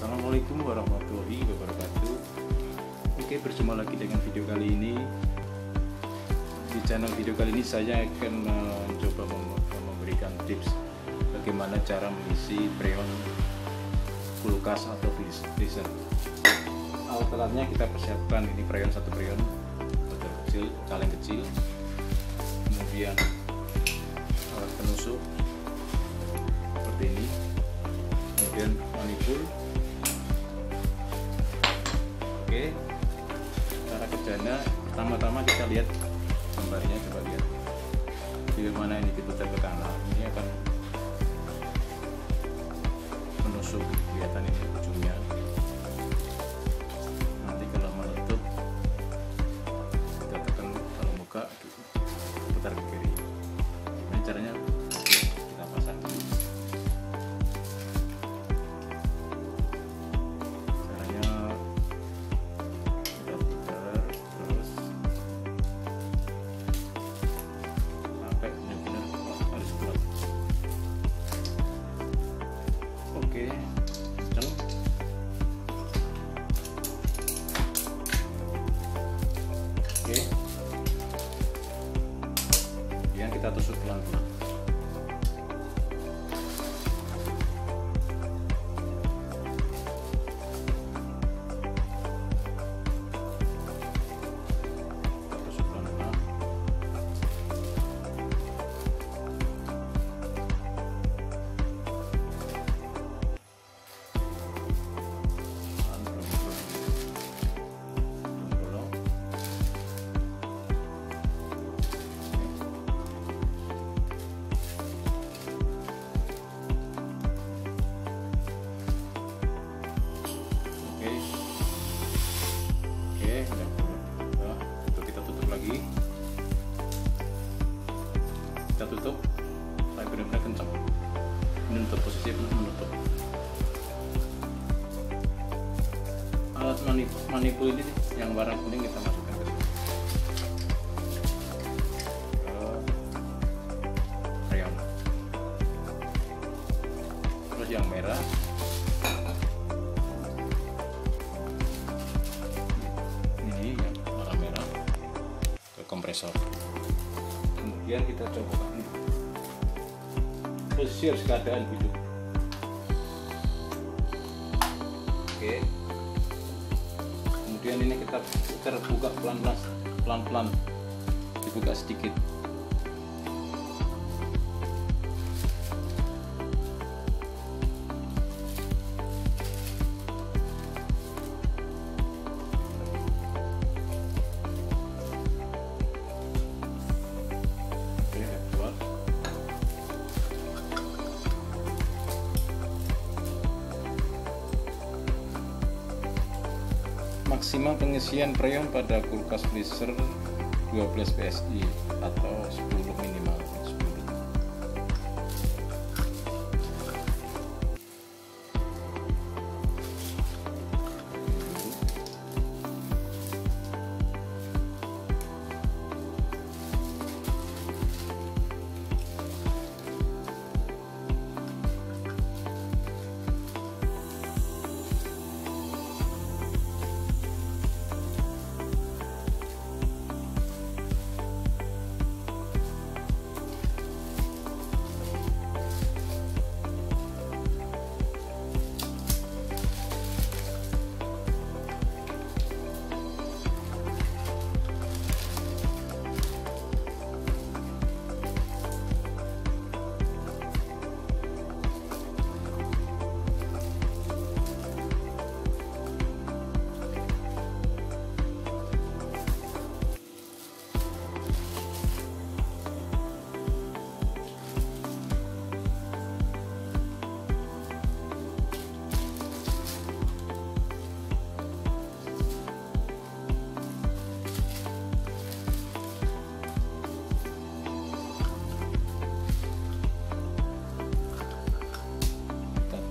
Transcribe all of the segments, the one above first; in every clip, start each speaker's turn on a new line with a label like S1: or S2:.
S1: Assalamualaikum warahmatullahi wabarakatuh. Oke, berjumpa lagi dengan video kali ini. Di channel video kali ini saya akan mencoba memberikan tips bagaimana cara mengisi freon kulkas atau freezer. Alat-alatnya kita persiapkan, ini freon, satu freon botol kecil, kaleng kecil, kemudian alat penusuk seperti ini, kemudian manipul. Oke, cara kerjanya pertama-tama kita lihat gambarnya, coba lihat di mana ini diputar ke kanan, ini akan menusuk, kelihatan ini ujungnya. Nanti kalau menutup kita tekan, kalau buka putar ke kiri. Ini caranya, kita pasang dulu. Oke, kemudian kita tusuk pelan-pelan. Kita tutup sampai benar-benar kencang. Ini untuk posisi menutup. Alat manipul ini yang warna kuning kita masukkan ke freon. Terus yang merah ini, yang warna merah ke kompresor. Kemudian kita coba posisi harus keadaan hidup. Oke, kemudian ini kita putar, buka pelan-pelan, dibuka sedikit. Maksimal pengisian freon pada kulkas freezer 12 PSI atau 10 minimal 10.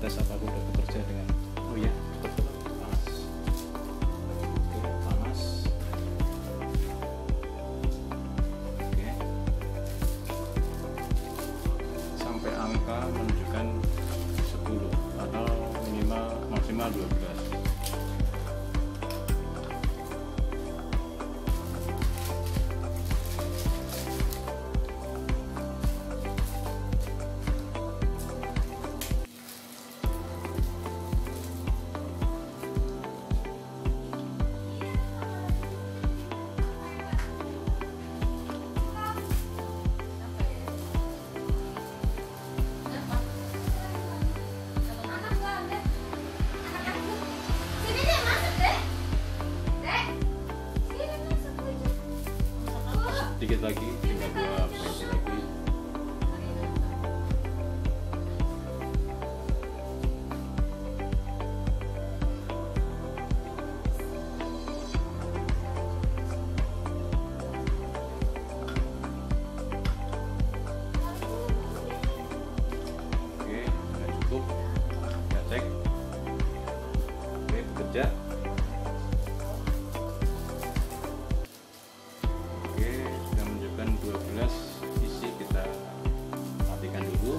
S1: Tes apa aku udah bekerja dengan, oh ya, betul, panas. Oke, panas. Oke, sampai angka menunjukkan 10 atau minimal maksimal maksimal 12. Sedikit lagi, tinggal 2 pensil lagi. Oke, sudah cukup. Kita cek. Oke, bekerja. Sudah menunjukkan 12 isi, kita matikan dulu.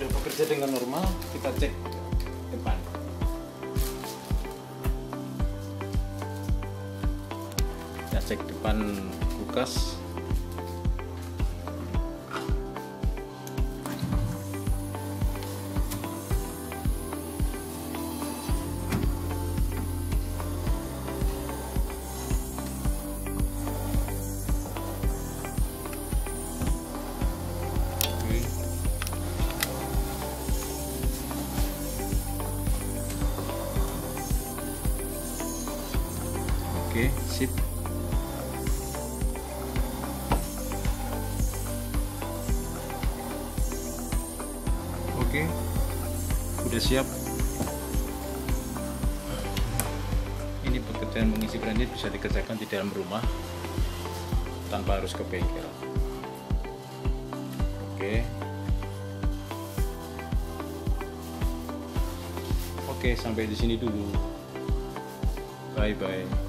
S1: Bekerja dengan normal, kita cek depan. Kita cek depan kulkas. Oke, sip. Oke, udah siap. Ini pekerjaan mengisi branded bisa dikerjakan di dalam rumah tanpa harus ke bengkel. Oke. Oke, sampai di sini dulu. Bye bye.